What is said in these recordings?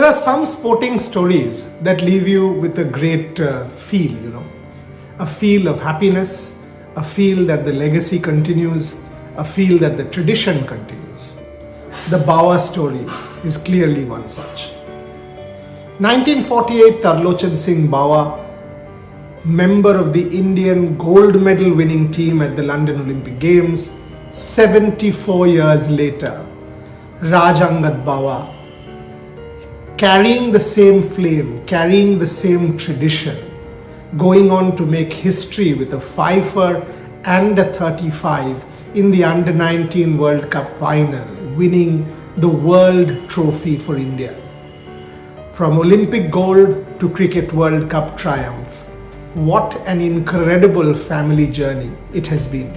are some sporting stories that leave you with a great feel, a feel of happiness, a feel that the legacy continues, a feel that the tradition continues. The Bawa story is clearly one such. 1948, Tarlochan Singh Bawa, member of the Indian gold medal winning team at the London Olympic Games. 74 years later, Raj Angad Bawa, carrying the same flame, carrying the same tradition, going on to make history with a 5-er and a 35 in the Under-19 World Cup final, winning the World Trophy for India. From Olympic gold to Cricket World Cup triumph, what an incredible family journey it has been.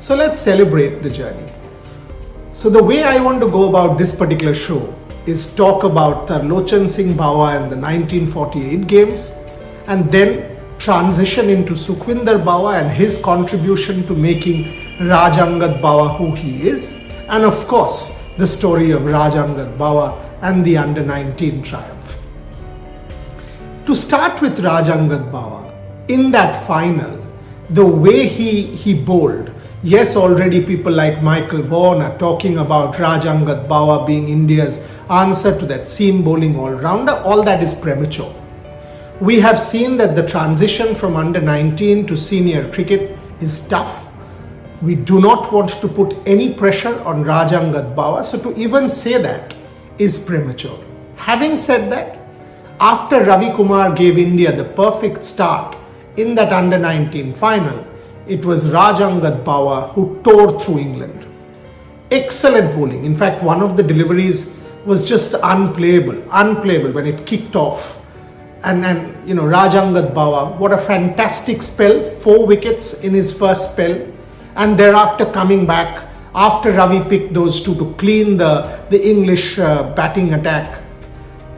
So let's celebrate the journey. So the way I want to go about this particular show is talk about Tarlochan Singh Bawa and the 1948 games, and then transition into Sukhwinder Bawa and his contribution to making Raj Angad Bawa who he is, and of course the story of Raj Angad Bawa and the Under-19 triumph. To start with Raj Angad Bawa, in that final, the way he bowled, yes, already people like Michael Vaughan are talking about Raj Angad Bawa being India's answer to that seam bowling all-rounder. All that is premature. We have seen that the transition from under-19 to senior cricket is tough. We do not want to put any pressure on Raj Angad Bawa, so to even say that is premature. Having said that, after Ravi Kumar gave India the perfect start in that under-19 final, it was Raj Angad Bawa who tore through England. Excellent bowling. In fact, one of the deliveries was just unplayable when it kicked off. And Raj Angad Bawa, what a fantastic spell, 4 wickets in his first spell, and thereafter coming back after Ravi picked those two to clean the English batting attack.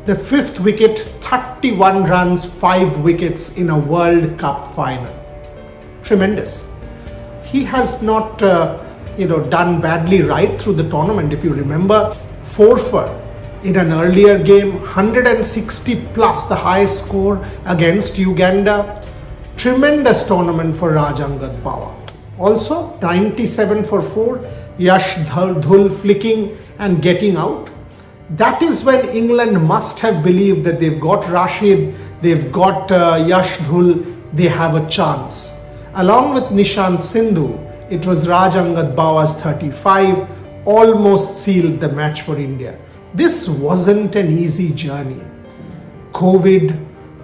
The 5th wicket, 31 runs, 5 wickets in a World Cup final. Tremendous. He has not done badly right through the tournament. If you remember, 4-fer in an earlier game, 160 plus the highest score against Uganda. Tremendous tournament for Raj Angad Bawa. Also 97 for 4, Yash Dhul flicking and getting out. That is when England must have believed that they've got Rashid, they've got Yash Dhul, they have a chance. Along with Nishant Sindhu, it was Raj Angad Bawa's 35, almost sealed the match for India. This wasn't an easy journey. COVID,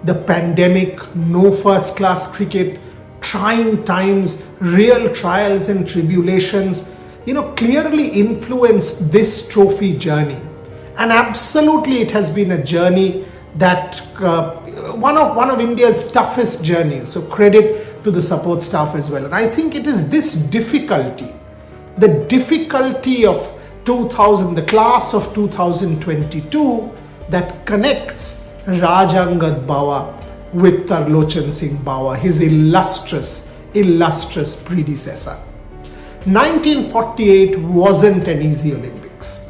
the pandemic, no first class cricket, trying times, real trials and tribulations, clearly influenced this trophy journey. And absolutely it has been a journey that one of India's toughest journeys. So credit to the support staff as well. And I think it is this difficulty, the difficulty of the class of 2022 that connects Raj Angad Bawa with Tarlochan Singh Bawa, his illustrious predecessor. 1948 wasn't an easy Olympics.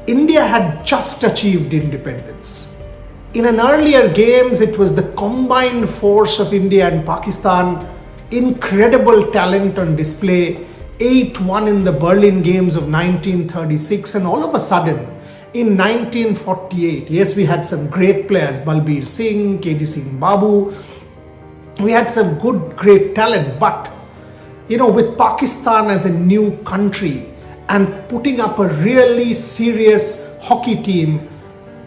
India had just achieved independence. In an earlier games, it was the combined force of India and Pakistan, incredible talent on display, 8-1 in the Berlin Games of 1936, and all of a sudden, in 1948, yes, we had some great players, Balbir Singh, KD Singh Babu, we had some great talent, but with Pakistan as a new country and putting up a really serious hockey team,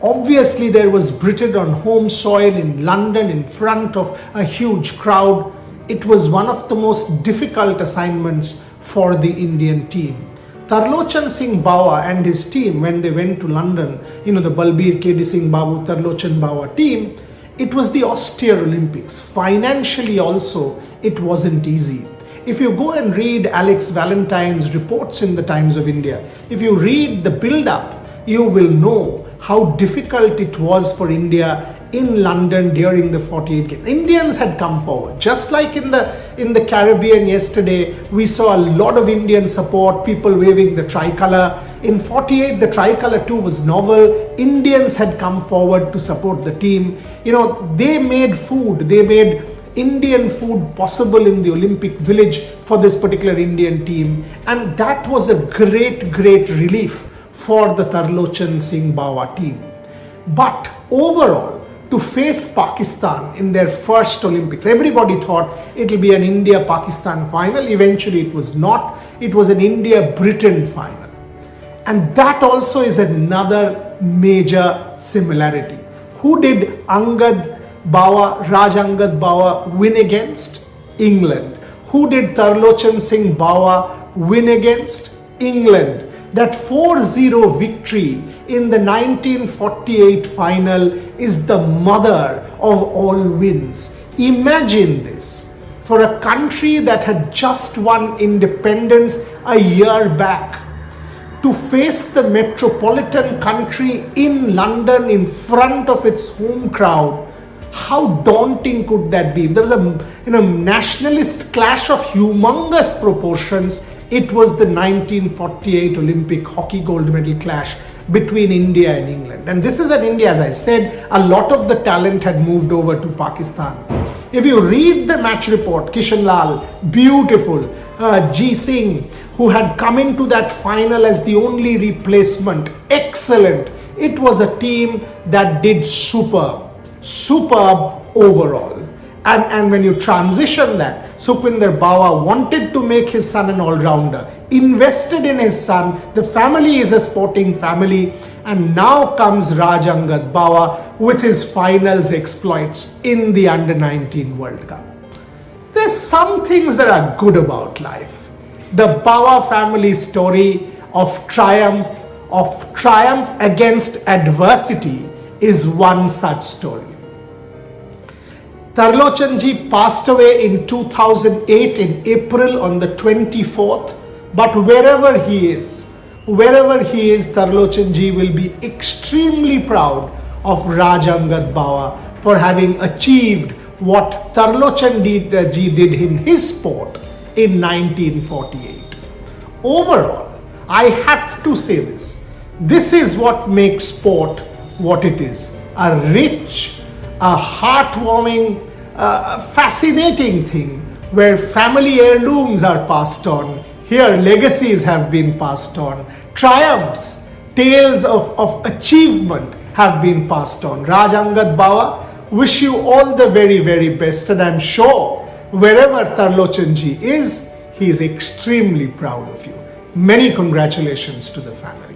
obviously there was Britain on home soil in London in front of a huge crowd. It was one of the most difficult assignments for the Indian team. Tarlochan Singh Bawa and his team, when they went to London, the Balbir, KD Singh Babu, Tarlochan Bawa team, it was the austere Olympics. Financially also, it wasn't easy. If you go and read Alex Valentine's reports in the Times of India, if you read the build-up, you will know how difficult it was for India in London during the 48 games. Indians had come forward. Just like in the Caribbean yesterday, we saw a lot of Indian support, people waving the tricolour. In 48, the tricolour too was novel. Indians had come forward to support the team. They made food, they made Indian food possible in the Olympic Village for this particular Indian team, and that was a great relief for the Tarlochan Singh Bawa team. But overall, to face Pakistan in their first Olympics, everybody thought it will be an India-Pakistan final. Eventually it was not. It was an India-Britain final. And that also is another major similarity. Who did Raj Angad Bawa win against? England. Who did Tarlochan Singh Bawa win against? England. That 4-0 victory in the 1948 final is the mother of all wins. Imagine this. For a country that had just won independence a year back, to face the metropolitan country in London in front of its home crowd, how daunting could that be? If there was a nationalist clash of humongous proportions, it was the 1948 Olympic hockey gold medal clash between India and England. And this is an India, as I said, a lot of the talent had moved over to Pakistan. If you read the match report, Kishan Lal, beautiful. G. Singh, who had come into that final as the only replacement, excellent. It was a team that did superb overall. And when you transition that, Sukhwinder Bawa wanted to make his son an all-rounder, invested in his son, the family is a sporting family, and now comes Raj Angad Bawa with his finals exploits in the Under-19 World Cup. There's some things that are good about life. The Bawa family story of triumph against adversity is one such story. Tarlochan ji passed away in 2008 in April on the 24th, but wherever he is, Tarlochan ji will be extremely proud of Raj Angad Bawa for having achieved what Tarlochan ji did in his sport in 1948. Overall, I have to say this. This is what makes sport what it is. A rich, a heartwarming, fascinating thing where family heirlooms are passed on. Here, legacies have been passed on. Triumphs, tales of achievement have been passed on. Raj Angad Bawa, wish you all the very best, and I'm sure wherever Tarlochan ji is, he is extremely proud of you. Many congratulations to the family.